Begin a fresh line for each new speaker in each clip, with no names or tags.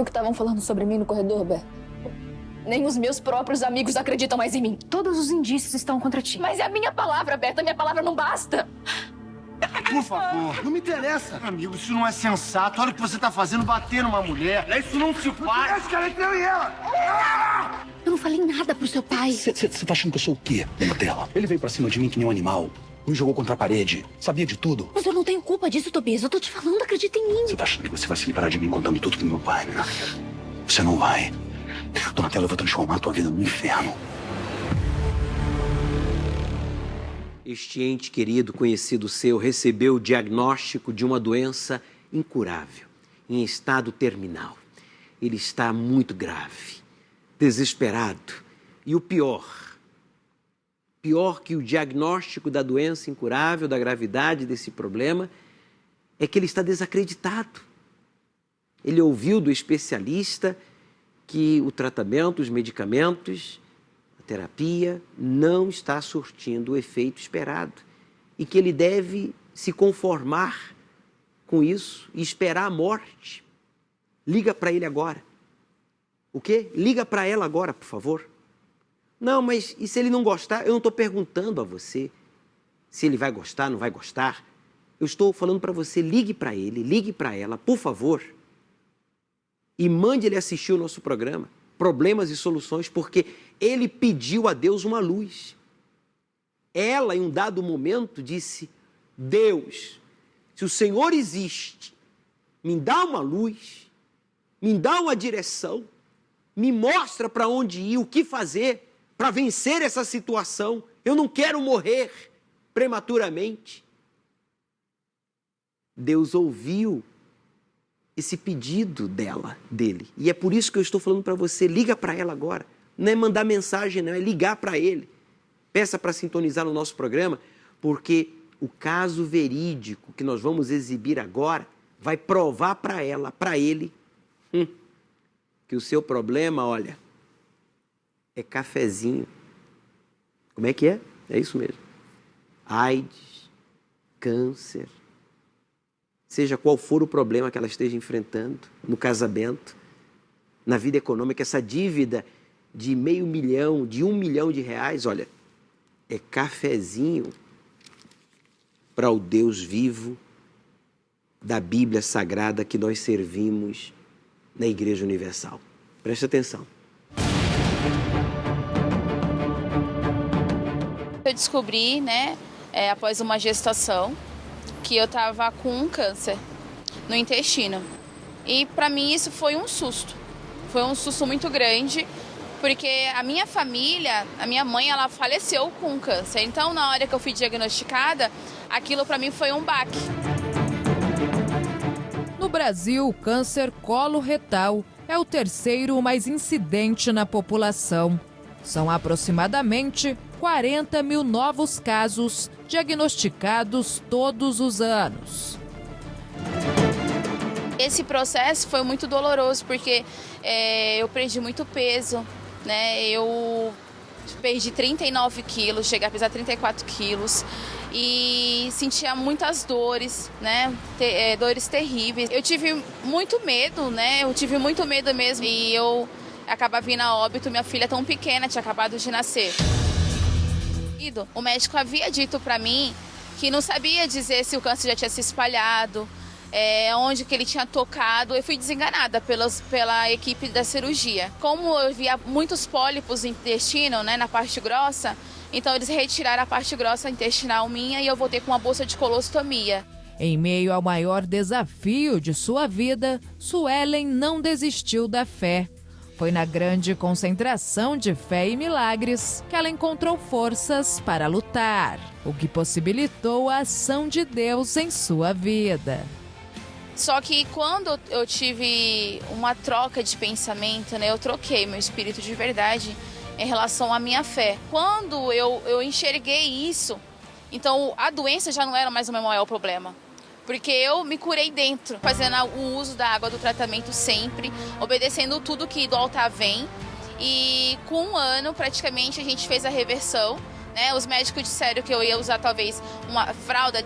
viu o que estavam falando sobre mim no corredor, Bé? Nem os meus próprios amigos acreditam mais em mim.
Todos os indícios estão contra ti.
Mas é a minha palavra, Berta. A minha palavra não basta.
Por favor, não me interessa.
Amigo, isso não é sensato. Olha o que você tá fazendo, bater numa mulher. Isso não se faz.
Esse cara entre eu e ela.
Eu não falei nada pro seu pai.
Você tá achando que eu sou o quê, dona dela? Ele veio pra cima de mim que nem um animal. Me jogou contra a parede. Sabia de tudo.
Mas eu não tenho culpa disso, Tobias. Eu tô te falando, acredita em mim.
Você tá achando que você vai se livrar de mim contando tudo pro meu pai, né? Você não vai. Donatella, eu vou transformar a tua vida num inferno.
Este ente querido, conhecido seu, recebeu o diagnóstico de uma doença incurável, em estado terminal. Ele está muito grave, desesperado. E o pior que o diagnóstico da doença incurável, da gravidade desse problema, é que ele está desacreditado. Ele ouviu do especialista que o tratamento, os medicamentos, a terapia não está surtindo o efeito esperado e que ele deve se conformar com isso e esperar a morte. Liga para ele agora. O quê? Liga para ela agora, por favor. Não, mas e se ele não gostar? Eu não estou perguntando a você se ele vai gostar, não vai gostar. Eu estou falando para você, ligue para ele, ligue para ela, por favor. E mande ele assistir o nosso programa, Problemas e Soluções, porque ele pediu a Deus uma luz. Ela, em um dado momento, disse: Deus, se o Senhor existe, me dá uma luz, me dá uma direção, me mostra para onde ir, o que fazer para vencer essa situação. Eu não quero morrer prematuramente. Deus ouviu esse pedido dele. E é por isso que eu estou falando para você, liga para ela agora. Não é mandar mensagem, não, é ligar para ele. Peça para sintonizar no nosso programa, porque o caso verídico que nós vamos exibir agora vai provar para ela, para ele, que o seu problema, olha, é cafezinho. Como é que é? É isso mesmo. AIDS, câncer, seja qual for o problema que ela esteja enfrentando no casamento, na vida econômica, essa dívida de R$500 mil, de R$1 milhão, olha, é cafezinho para o Deus vivo da Bíblia Sagrada que nós servimos na Igreja Universal. Preste atenção.
Eu descobri, após uma gestação, que eu estava com um câncer no intestino. E para mim isso foi um susto. Foi um susto muito grande, porque a minha família, a minha mãe, ela faleceu com câncer. Então, na hora que eu fui diagnosticada, aquilo para mim foi um baque.
No Brasil, o câncer coloretal é o terceiro mais incidente na população. São aproximadamente 40 mil novos casos diagnosticados todos os anos.
Esse processo foi muito doloroso, porque eu perdi muito peso, Eu perdi 39 quilos, cheguei a pesar 34 quilos e sentia muitas dores, dores terríveis. Eu tive muito medo, Eu tive muito medo mesmo e eu acabava vindo a óbito. Minha filha tão pequena, tinha acabado de nascer. O médico havia dito para mim que não sabia dizer se o câncer já tinha se espalhado, onde que ele tinha tocado. Eu fui desenganada pela equipe da cirurgia. Como eu via muitos pólipos no intestino, na parte grossa, então eles retiraram a parte grossa intestinal minha e eu voltei com uma bolsa de colostomia.
Em meio ao maior desafio de sua vida, Suelen não desistiu da fé. Foi na grande concentração de fé e milagres que ela encontrou forças para lutar, o que possibilitou a ação de Deus em sua vida.
Só que quando eu tive uma troca de pensamento, eu troquei meu espírito de verdade em relação à minha fé. Quando eu enxerguei isso, então a doença já não era mais o meu maior problema. Porque eu me curei dentro, fazendo o uso da água do tratamento sempre, obedecendo tudo que do altar vem. E com 1 ano, praticamente, a gente fez a reversão. Os médicos disseram que eu ia usar talvez uma fralda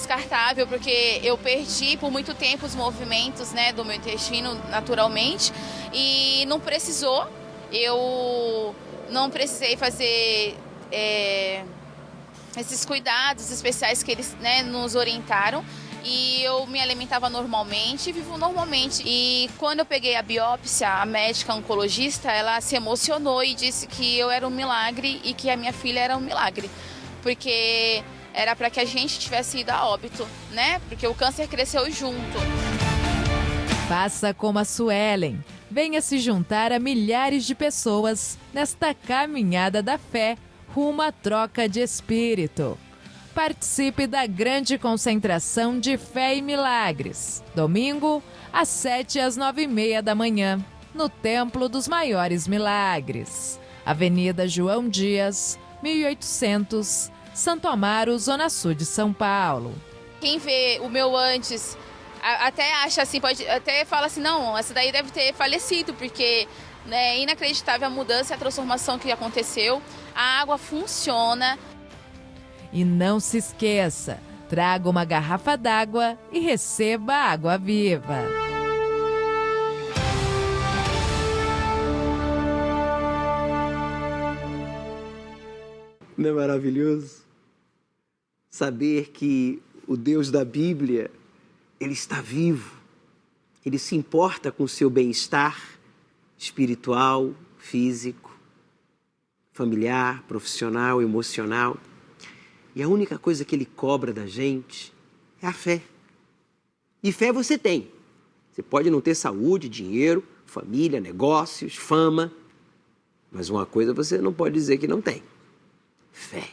descartável, porque eu perdi por muito tempo os movimentos, né, do meu intestino naturalmente, e não precisou. Eu não precisei fazer esses cuidados especiais que eles, né, nos orientaram. E eu me alimentava normalmente, vivo normalmente. E quando eu peguei a biópsia, a médica oncologista, ela se emocionou e disse que eu era um milagre e que a minha filha era um milagre. Porque era para que a gente tivesse ido a óbito, né? Porque o câncer cresceu junto.
Faça como a Suelen. Venha se juntar a milhares de pessoas nesta caminhada da fé rumo à troca de espírito. Participe da grande concentração de fé e milagres. Domingo, às 7 às 9h30 da manhã, no Templo dos Maiores Milagres. Avenida João Dias, 1800, Santo Amaro, Zona Sul de São Paulo.
Quem vê o meu antes até acha assim, pode até fala assim, não, essa daí deve ter falecido, porque é inacreditável a mudança e a transformação que aconteceu. A água funciona.
E não se esqueça, traga uma garrafa d'água e receba água viva.
Não é maravilhoso? Saber que o Deus da Bíblia, Ele está vivo. Ele se importa com o seu bem-estar espiritual, físico, familiar, profissional, emocional. E a única coisa que Ele cobra da gente é a fé. E fé você tem. Você pode não ter saúde, dinheiro, família, negócios, fama. Mas uma coisa você não pode dizer que não tem. Fé.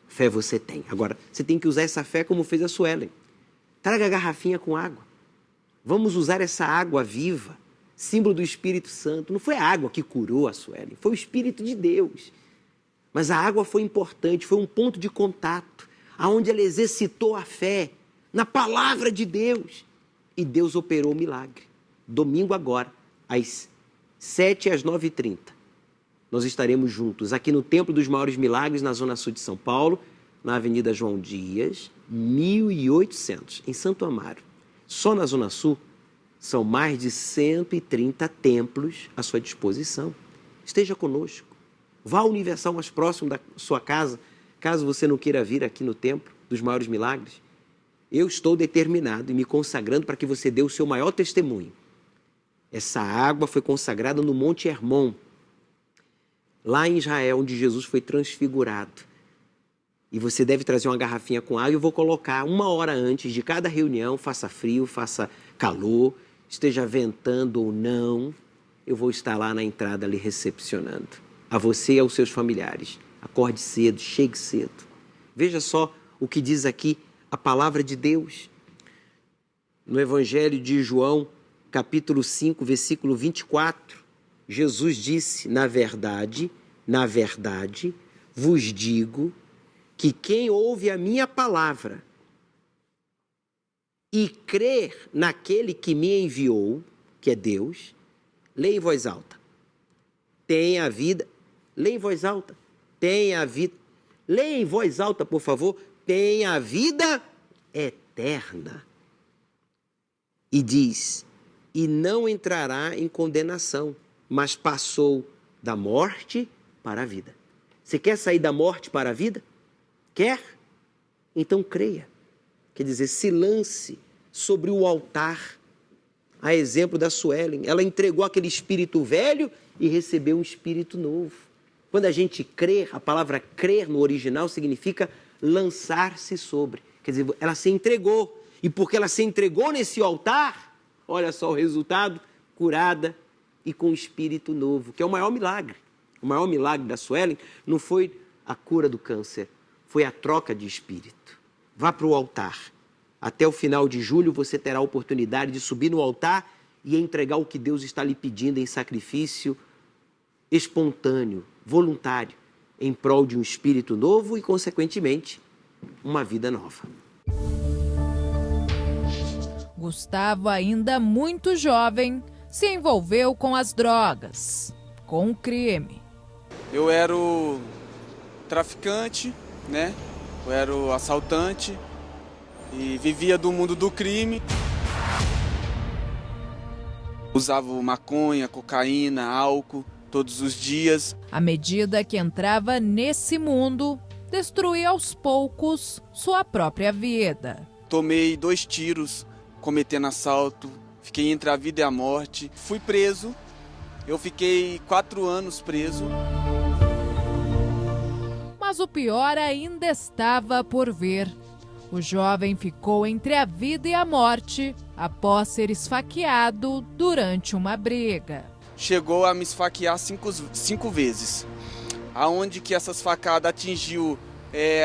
Fé você tem. Agora, você tem que usar essa fé como fez a Suelen. Traga a garrafinha com água. Vamos usar essa água viva, símbolo do Espírito Santo. Não foi a água que curou a Suelen, foi o Espírito de Deus. Mas a água foi importante, foi um ponto de contato, onde ela exercitou a fé na palavra de Deus. E Deus operou o milagre. Domingo agora, às 7 às 9h30. Nós estaremos juntos aqui no Templo dos Maiores Milagres, na Zona Sul de São Paulo, na Avenida João Dias, 1800, em Santo Amaro. Só na Zona Sul são mais de 130 templos à sua disposição. Esteja conosco. Vá ao Universal mais próximo da sua casa, caso você não queira vir aqui no Templo dos Maiores Milagres. Eu estou determinado e me consagrando para que você dê o seu maior testemunho. Essa água foi consagrada no Monte Hermon, lá em Israel, onde Jesus foi transfigurado. E você deve trazer uma garrafinha com água e eu vou colocar 1 hora antes de cada reunião, faça frio, faça calor, esteja ventando ou não, eu vou estar lá na entrada lhe recepcionando. A você e aos seus familiares. Acorde cedo, chegue cedo. Veja só o que diz aqui a palavra de Deus. No Evangelho de João, capítulo 5, versículo 24, Jesus disse, na verdade, vos digo que quem ouve a minha palavra e crer naquele que me enviou, que é Deus, leia em voz alta, tem a vida. Leia em voz alta. Tem a vida. Leia em voz alta, por favor. Tem a vida eterna. E diz, e não entrará em condenação, mas passou da morte para a vida. Você quer sair da morte para a vida? Quer? Então creia. Quer dizer, se lance sobre o altar. A exemplo da Suelen. Ela entregou aquele espírito velho e recebeu um espírito novo. Quando a gente crê, a palavra crer no original significa lançar-se sobre. Quer dizer, ela se entregou. E porque ela se entregou nesse altar, olha só o resultado, curada e com espírito novo, que é o maior milagre. O maior milagre da Suelen não foi a cura do câncer, foi a troca de espírito. Vá para o altar. Até o final de julho você terá a oportunidade de subir no altar e entregar o que Deus está lhe pedindo em sacrifício espontâneo, voluntário, em prol de um espírito novo e, consequentemente, uma vida nova.
Gustavo, ainda muito jovem, se envolveu com as drogas, com o crime.
Eu era o traficante, né? Eu era o assaltante e vivia do mundo do crime. Usava maconha, cocaína, álcool todos os dias.
À medida que entrava nesse mundo, destruía aos poucos sua própria vida.
Tomei 2 tiros cometendo assalto, fiquei entre a vida e a morte. Fui preso, eu fiquei 4 anos preso.
Mas o pior ainda estava por vir. O jovem ficou entre a vida e a morte após ser esfaqueado durante uma briga.
Chegou a me esfaquear 5 vezes, aonde que essas facadas atingiu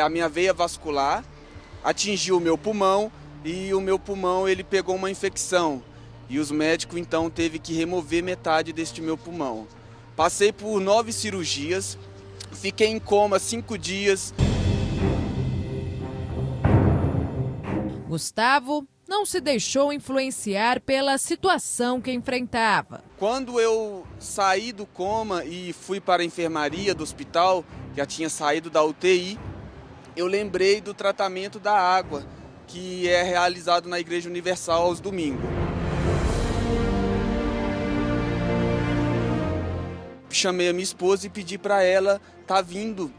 a minha veia vascular, atingiu o meu pulmão e o meu pulmão ele pegou uma infecção e os médicos então teve que remover metade deste meu pulmão. Passei por 9 cirurgias, fiquei em coma 5 dias.
Gustavo não se deixou influenciar pela situação que enfrentava.
Quando eu saí do coma e fui para a enfermaria do hospital, já tinha saído da UTI, eu lembrei do tratamento da água, que é realizado na Igreja Universal aos domingos. Chamei a minha esposa e pedi para ela estar vindo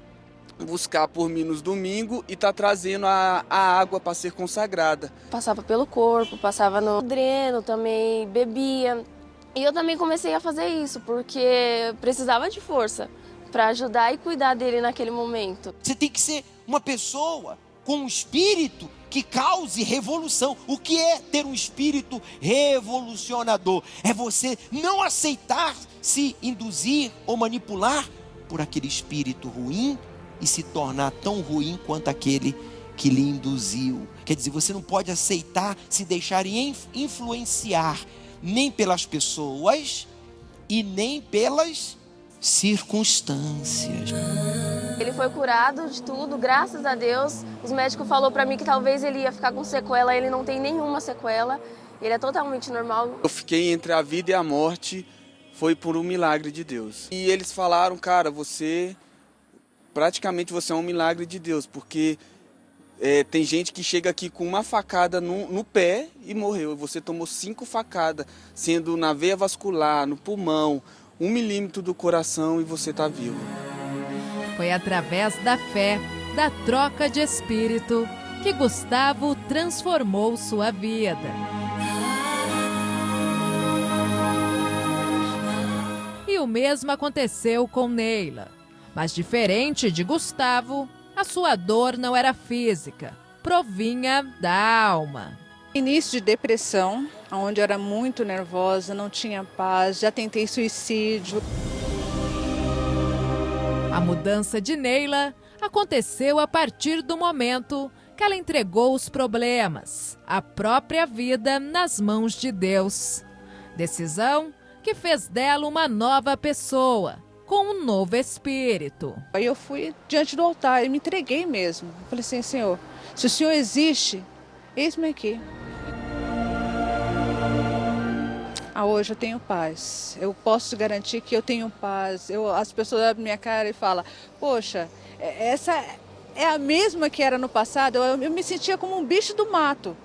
buscar por mim nos domingos e tá trazendo a água para ser consagrada.
Passava pelo corpo, passava no dreno também, bebia. E eu também comecei a fazer isso, porque precisava de força para ajudar e cuidar dele naquele momento.
Você tem que ser uma pessoa com um espírito que cause revolução. O que é ter um espírito revolucionador? É você não aceitar se induzir ou manipular por aquele espírito ruim e se tornar tão ruim quanto aquele que lhe induziu. Quer dizer, você não pode aceitar se deixar influenciar nem pelas pessoas e nem pelas circunstâncias.
Ele foi curado de tudo, graças a Deus. Os médicos falaram para mim que talvez ele ia ficar com sequela, ele não tem nenhuma sequela. Ele é totalmente normal.
Eu fiquei entre a vida e a morte, foi por um milagre de Deus. E eles falaram, cara, praticamente você é um milagre de Deus, porque tem gente que chega aqui com uma facada no pé e morreu. Você tomou 5 facadas, sendo na veia vascular, no pulmão, 1 milímetro do coração e você está vivo.
Foi através da fé, da troca de espírito, que Gustavo transformou sua vida. E o mesmo aconteceu com Neila. Mas diferente de Gustavo, a sua dor não era física, provinha da alma.
Início de depressão, onde eu era muito nervosa, não tinha paz, já tentei suicídio.
A mudança de Neila aconteceu a partir do momento que ela entregou os problemas, a própria vida nas mãos de Deus. Decisão que fez dela uma nova pessoa, com um novo espírito.
Aí eu fui diante do altar e me entreguei mesmo. Eu falei assim, Senhor, se o Senhor existe, eis-me aqui. Hoje eu tenho paz. Eu posso garantir que eu tenho paz. As pessoas olham pra minha cara e falam, poxa, essa é a mesma que era no passado. Eu me sentia como um bicho do mato,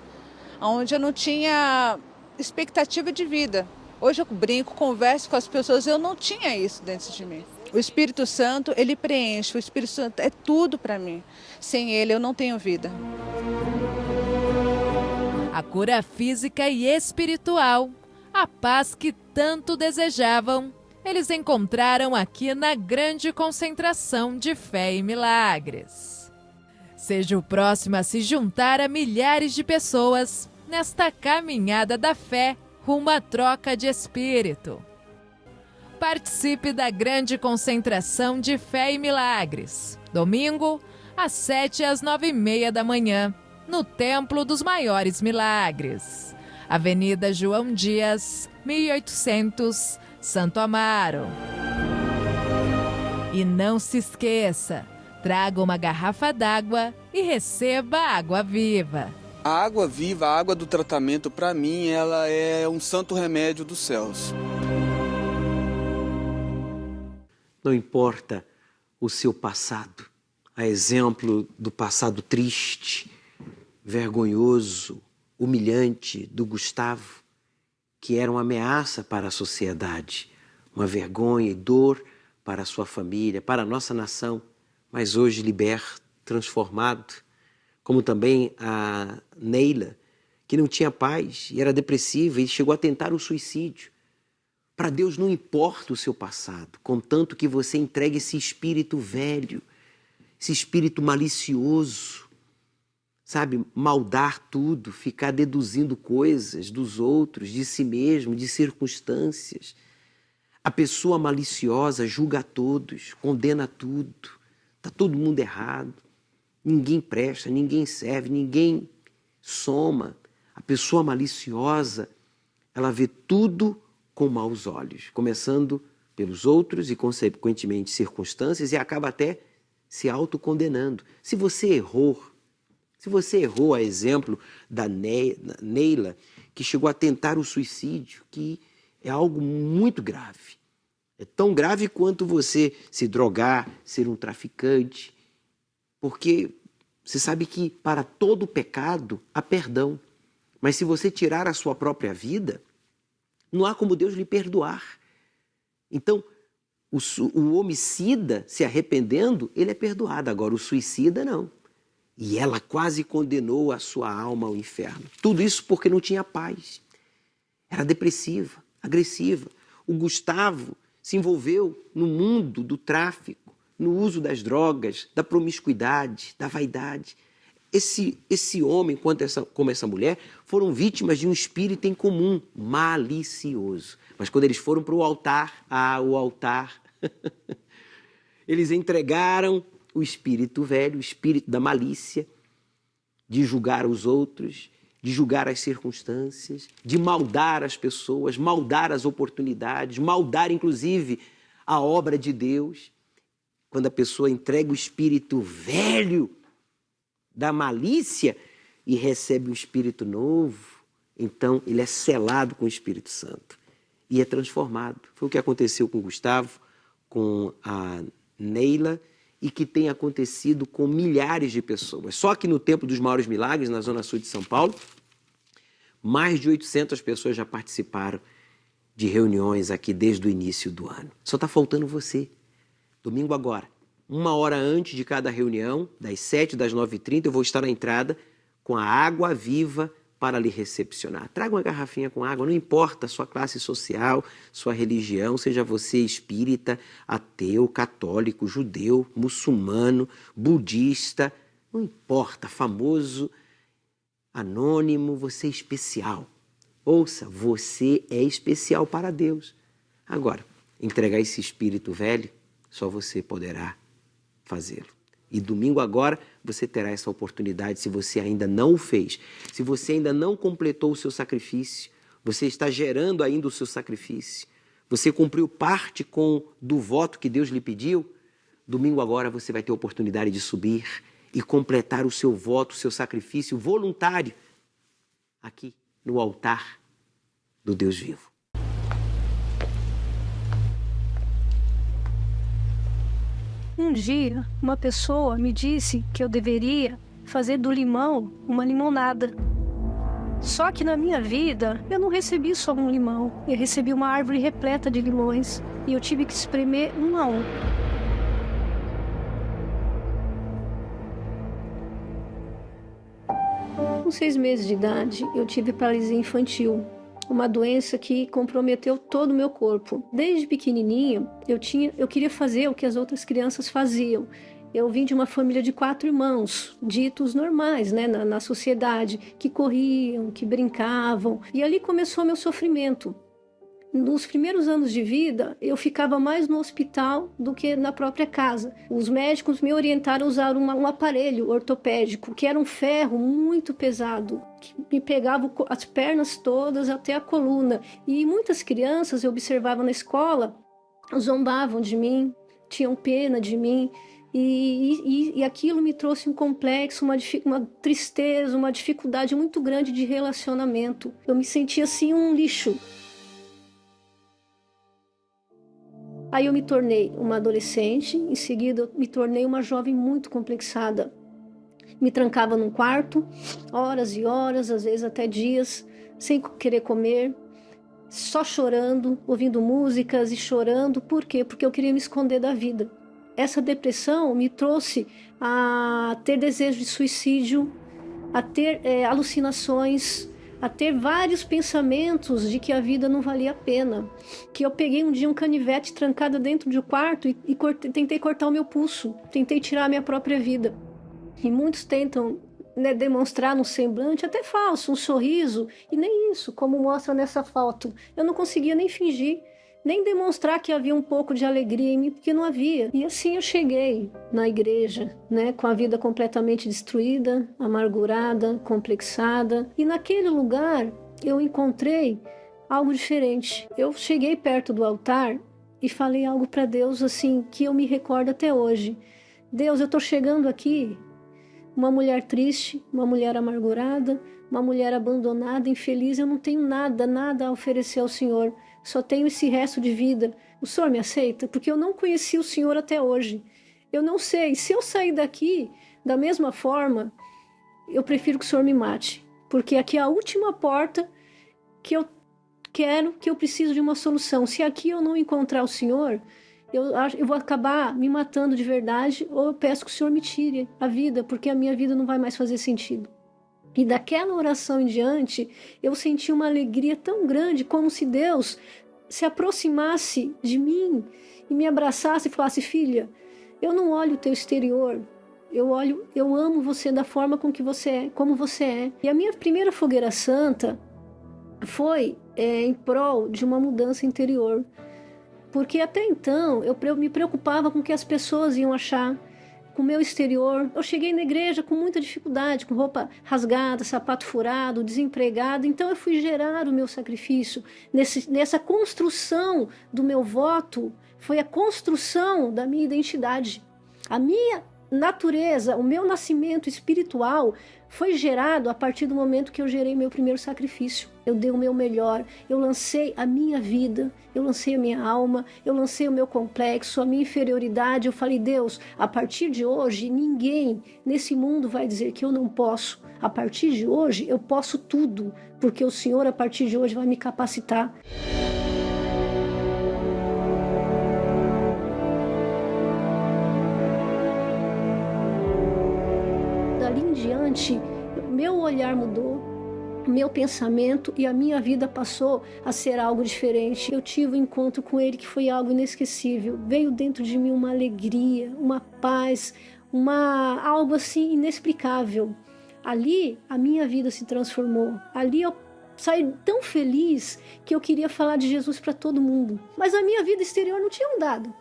onde eu não tinha expectativa de vida. Hoje eu brinco, converso com as pessoas, eu não tinha isso dentro de mim. O Espírito Santo, ele preenche, o Espírito Santo é tudo para mim. Sem ele eu não tenho vida.
A cura física e espiritual, a paz que tanto desejavam, eles encontraram aqui na grande concentração de fé e milagres. Seja o próximo a se juntar a milhares de pessoas nesta caminhada da fé rumo à troca de espírito. Participe da grande concentração de fé e milagres, domingo, às 7 às 9h30 da manhã, no Templo dos Maiores Milagres, Avenida João Dias, 1800, Santo Amaro. E não se esqueça, traga uma garrafa d'água e receba água viva.
A água viva, a água do tratamento, para mim, ela é um santo remédio dos céus.
Não importa o seu passado, a exemplo do passado triste vergonhoso, humilhante do Gustavo, que era uma ameaça para a sociedade, uma vergonha e dor para a sua família, para a nossa nação, mas hoje liberto, transformado, como também a Neila, que não tinha paz e era depressiva e chegou a tentar o suicídio. Para Deus não importa o seu passado, contanto que você entregue esse espírito velho, esse espírito malicioso, sabe, maldar tudo, ficar deduzindo coisas dos outros, de si mesmo, de circunstâncias. A pessoa maliciosa julga a todos, condena tudo, está todo mundo errado, ninguém presta, ninguém serve, ninguém soma. A pessoa maliciosa, ela vê tudo com maus olhos, começando pelos outros e, consequentemente, circunstâncias, e acaba até se autocondenando. Se você errou, a exemplo da Neila, que chegou a tentar o suicídio, que é algo muito grave. É tão grave quanto você se drogar, ser um traficante, porque você sabe que para todo pecado há perdão. Mas se você tirar a sua própria vida, não há como Deus lhe perdoar. Então, o homicida, se arrependendo, ele é perdoado. Agora, o suicida, não. E ela quase condenou a sua alma ao inferno. Tudo isso porque não tinha paz. Era depressiva, agressiva. O Gustavo se envolveu no mundo do tráfico, no uso das drogas, da promiscuidade, da vaidade. Esse homem, como essa mulher, foram vítimas de um espírito em comum, malicioso. Mas quando eles foram para o altar, o altar, eles entregaram o espírito velho, o espírito da malícia, de julgar os outros, de julgar as circunstâncias, de maldar as pessoas, maldar as oportunidades, maldar inclusive a obra de Deus. Quando a pessoa entrega o espírito velho da malícia e recebe um espírito novo, então ele é selado com o Espírito Santo e é transformado. Foi o que aconteceu com o Gustavo, com a Neila e que tem acontecido com milhares de pessoas. Só que no Templo dos Maiores Milagres, na Zona Sul de São Paulo, mais de 800 pessoas já participaram de reuniões aqui desde o início do ano. Só está faltando você. Domingo agora, 1 hora antes de cada reunião, das 7h, das 9h30, eu vou estar na entrada com a água viva para lhe recepcionar. Traga uma garrafinha com água, não importa a sua classe social, sua religião, seja você espírita, ateu, católico, judeu, muçulmano, budista, não importa, famoso, anônimo, você é especial. Ouça, você é especial para Deus. Agora, entregar esse espírito velho, só você poderá fazê-lo. E domingo agora você terá essa oportunidade se você ainda não o fez. Se você ainda não completou o seu sacrifício, você está gerando ainda o seu sacrifício, você cumpriu parte do voto que Deus lhe pediu, domingo agora você vai ter a oportunidade de subir e completar o seu voto, o seu sacrifício voluntário aqui no altar do Deus vivo.
Um dia, uma pessoa me disse que eu deveria fazer do limão uma limonada. Só que na minha vida, eu não recebi só um limão. Eu recebi uma árvore repleta de limões e eu tive que espremer um a um. Com 6 meses de idade, eu tive paralisia infantil. Uma doença que comprometeu todo o meu corpo. Desde pequenininha, eu queria fazer o que as outras crianças faziam. Eu vim de uma família de 4 irmãos, ditos normais, né, na sociedade, que corriam, que brincavam. E ali começou meu sofrimento. Nos primeiros anos de vida, eu ficava mais no hospital do que na própria casa. Os médicos me orientaram a usar um aparelho ortopédico, que era um ferro muito pesado, que me pegava as pernas todas até a coluna. E muitas crianças eu observava na escola, zombavam de mim, tinham pena de mim. E aquilo me trouxe um complexo, uma tristeza, uma dificuldade muito grande de relacionamento. Eu me sentia assim um lixo. Aí eu me tornei uma adolescente, em seguida eu me tornei uma jovem muito complexada. me trancava num quarto, horas e horas, às vezes até dias, sem querer comer, só chorando, ouvindo músicas e chorando. Por quê? Porque eu queria me esconder da vida. Essa depressão me trouxe a ter desejo de suicídio, a ter alucinações, a ter vários pensamentos de que a vida não valia a pena. Que eu peguei um dia um canivete trancada dentro de um quarto e tentei cortar o meu pulso, tentei tirar a minha própria vida. E muitos tentam, né, demonstrar um semblante até falso, um sorriso, e nem isso, como mostra nessa foto. Eu não conseguia nem fingir, nem demonstrar que havia um pouco de alegria em mim, porque não havia. E assim eu cheguei na igreja, né, com a vida completamente destruída, amargurada, complexada. E naquele lugar eu encontrei algo diferente. Eu cheguei perto do altar e falei algo para Deus assim que eu me recordo até hoje. Deus, eu estou chegando aqui, uma mulher triste, uma mulher amargurada, uma mulher abandonada, infeliz. Eu não tenho nada a oferecer ao Senhor. Só tenho esse resto de vida. O Senhor me aceita? Porque eu não conheci o Senhor até hoje. Eu não sei. Se eu sair daqui da mesma forma, eu prefiro que o Senhor me mate. Porque aqui é a última porta que eu quero, que eu preciso de uma solução. Se aqui eu não encontrar o Senhor, eu vou acabar me matando de verdade, ou eu peço que o Senhor me tire a vida, porque a minha vida não vai mais fazer sentido. E daquela oração em diante, eu senti uma alegria tão grande, como se Deus se aproximasse de mim e me abraçasse e falasse: filha, eu não olho o teu exterior, eu amo você da forma como você é. E a minha primeira fogueira santa foi em prol de uma mudança interior. Porque até então eu me preocupava com o que as pessoas iam achar, com o meu exterior. Eu cheguei na igreja com muita dificuldade, com roupa rasgada, sapato furado, desempregado. Então eu fui gerar o meu sacrifício. Nessa construção do meu voto, foi a construção da minha identidade. A minha natureza, o meu nascimento espiritual foi gerado a partir do momento que eu gerei meu primeiro sacrifício. Eu dei o meu melhor, eu lancei a minha vida, eu lancei a minha alma, eu lancei o meu complexo, a minha inferioridade. Eu falei: Deus, a partir de hoje, ninguém nesse mundo vai dizer que eu não posso. A partir de hoje, eu posso tudo, porque o Senhor, a partir de hoje, vai me capacitar. Dali em diante, meu olhar mudou, meu pensamento e a minha vida passou a ser algo diferente. Eu tive um encontro com Ele que foi algo inesquecível. Veio dentro de mim uma alegria, uma paz, algo assim inexplicável. Ali a minha vida se transformou. Ali eu saí tão feliz que eu queria falar de Jesus para todo mundo. Mas a minha vida exterior não tinha mudado.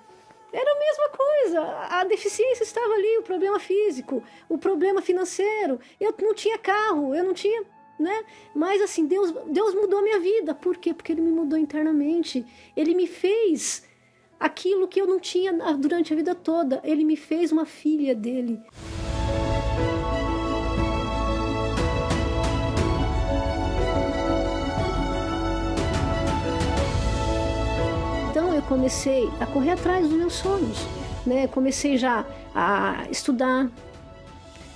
Era a mesma coisa, a deficiência estava ali, o problema físico, o problema financeiro. Eu não tinha carro, eu não tinha, né? Mas assim, Deus mudou a minha vida. Por quê? Porque Ele me mudou internamente. Ele me fez aquilo que eu não tinha durante a vida toda. Ele me fez uma filha dele. Então eu comecei a correr atrás dos meus sonhos, né? Comecei já a estudar,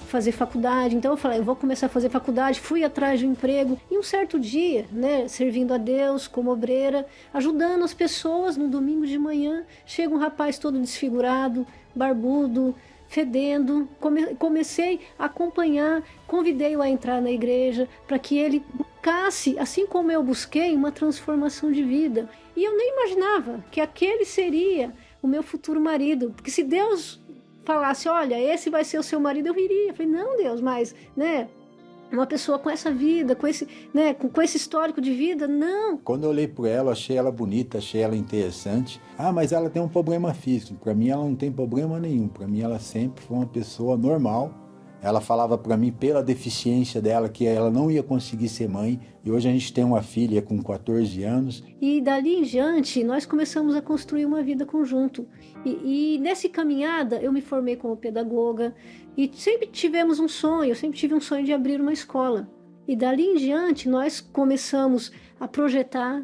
fazer faculdade. Então eu falei: eu vou começar a fazer faculdade. Fui atrás de um emprego. E um certo dia, né, servindo a Deus como obreira, ajudando as pessoas, no domingo de manhã, chega um rapaz todo desfigurado, barbudo, fedendo. Comecei a acompanhar, convidei-o a entrar na igreja para que ele buscasse, assim como eu busquei, uma transformação de vida. E eu nem imaginava que aquele seria o meu futuro marido, porque se Deus falasse: olha, esse vai ser o seu marido, eu iria. Eu falei: não, Deus, mas, né, uma pessoa com essa vida, com esse, né, com esse histórico de vida, não.
Quando eu olhei por ela, achei ela bonita, achei ela interessante. Ah, mas ela tem um problema físico. Para mim, ela não tem problema nenhum. Para mim, ela sempre foi uma pessoa normal. Ela falava para mim, pela deficiência dela, que ela não ia conseguir ser mãe. E hoje a gente tem uma filha com 14 anos.
E dali em diante, nós começamos a construir uma vida conjunto. E nessa caminhada, eu me formei como pedagoga. E sempre tivemos um sonho, eu sempre tive um sonho de abrir uma escola. E dali em diante, nós começamos a projetar,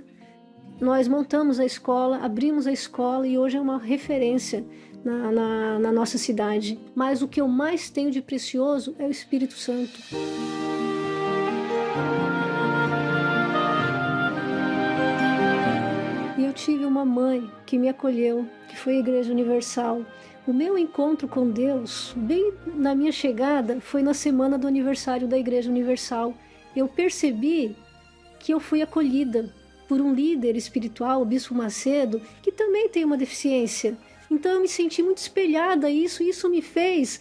nós montamos a escola, abrimos a escola e hoje é uma referência na nossa cidade. Mas o que eu mais tenho de precioso é o Espírito Santo. E eu tive uma mãe que me acolheu, que foi a Igreja Universal. O meu encontro com Deus, bem na minha chegada, foi na semana do aniversário da Igreja Universal. Eu percebi que eu fui acolhida por um líder espiritual, o Bispo Macedo, que também tem uma deficiência. Então eu me senti muito espelhada a isso, e isso me fez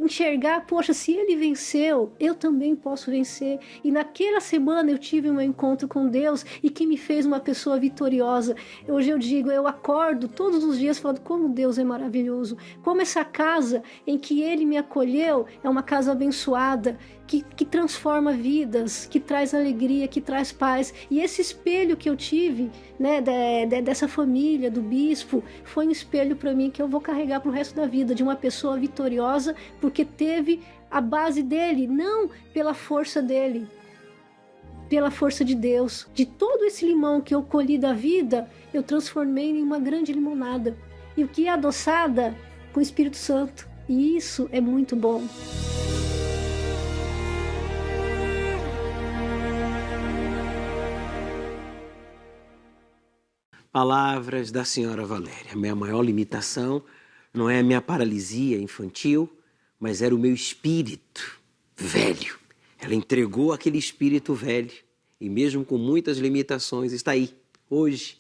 enxergar, poxa, se ele venceu, eu também posso vencer. E naquela semana eu tive um encontro com Deus e que me fez uma pessoa vitoriosa. Hoje eu digo, eu acordo todos os dias falando como Deus é maravilhoso, como essa casa em que Ele me acolheu é uma casa abençoada, que transforma vidas, que traz alegria, que traz paz. E esse espelho que eu tive, né, dessa família, do bispo, foi um espelho para mim que eu vou carregar para o resto da vida, de uma pessoa vitoriosa, porque teve a base dele, não pela força dele, pela força de Deus. De todo esse limão que eu colhi da vida, eu transformei em uma grande limonada. E o que é adoçada? Com o Espírito Santo. E isso é muito bom.
Palavras da senhora Valéria. Minha maior limitação não é a minha paralisia infantil, mas era o meu espírito velho. Ela entregou aquele espírito velho e mesmo com muitas limitações está aí, hoje,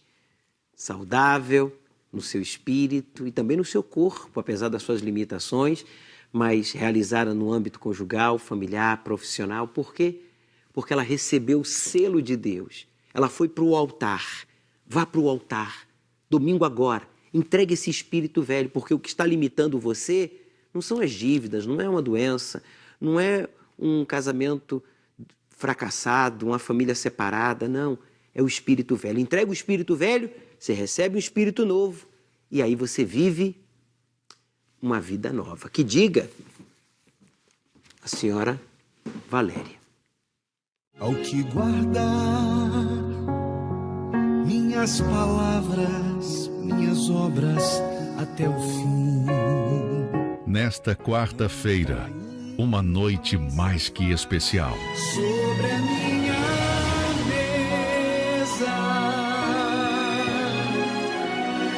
saudável no seu espírito e também no seu corpo, apesar das suas limitações, mas realizada no âmbito conjugal, familiar, profissional. Por quê? Porque ela recebeu o selo de Deus. Ela foi para o altar. Vá para o altar, domingo agora, entregue esse espírito velho, porque o que está limitando você não são as dívidas, não é uma doença, não é um casamento fracassado, uma família separada, não, é o espírito velho. Entrega o espírito velho, você recebe um espírito novo e aí você vive uma vida nova. Que diga a senhora Valéria.
Ao que guardar minhas palavras, minhas obras até o fim.
Nesta quarta-feira, uma noite mais que especial.
Sobre a minha mesa,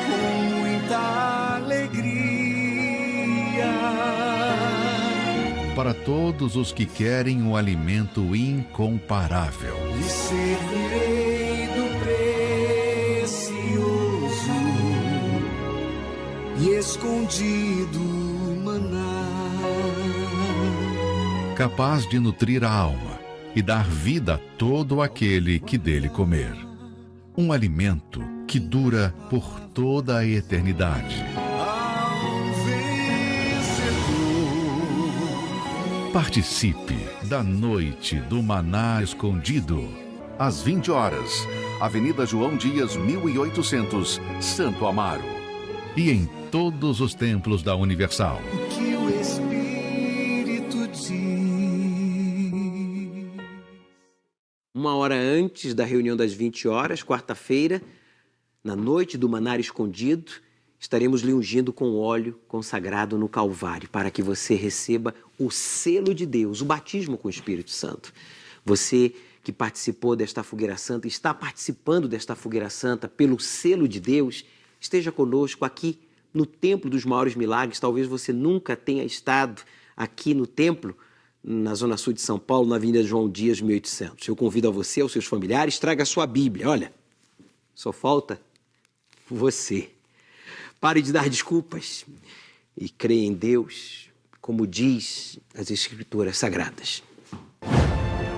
com muita alegria.
Para todos os que querem um alimento incomparável.
E servirei do e escondido maná,
capaz de nutrir a alma e dar vida a todo aquele que dele comer. Um alimento que dura por toda a eternidade. Participe da Noite do Maná Escondido. Às 20 horas, Avenida João Dias, 1800, Santo Amaro. E em todos os templos da Universal.
O que o Espírito diz.
Uma hora antes da reunião das 20 horas, quarta-feira, na noite do Maná Escondido, estaremos lhe ungindo com óleo consagrado no Calvário, para que você receba o selo de Deus, o batismo com o Espírito Santo. Você que participou desta fogueira santa, está participando desta fogueira santa pelo selo de Deus, esteja conosco aqui no Templo dos Maiores Milagres. Talvez você nunca tenha estado aqui no templo, na Zona Sul de São Paulo, na Avenida João Dias, 1800. Eu convido a você, aos seus familiares, traga a sua Bíblia. Olha, só falta você. Pare de dar desculpas e creia em Deus, como diz as Escrituras Sagradas.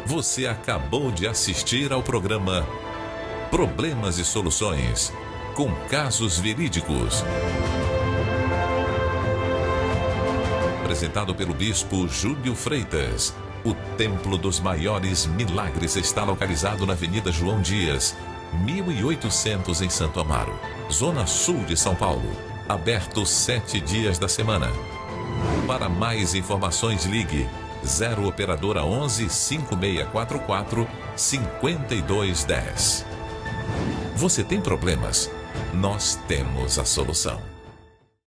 Você acabou de assistir ao programa Problemas e Soluções, com casos verídicos. Apresentado pelo Bispo Júlio Freitas. O Templo dos Maiores Milagres está localizado na Avenida João Dias, 1800 em Santo Amaro, Zona Sul de São Paulo. Aberto 7 dias da semana. Para mais informações, ligue 0 Operadora 11 5644 5210. Você tem problemas? Nós temos a solução.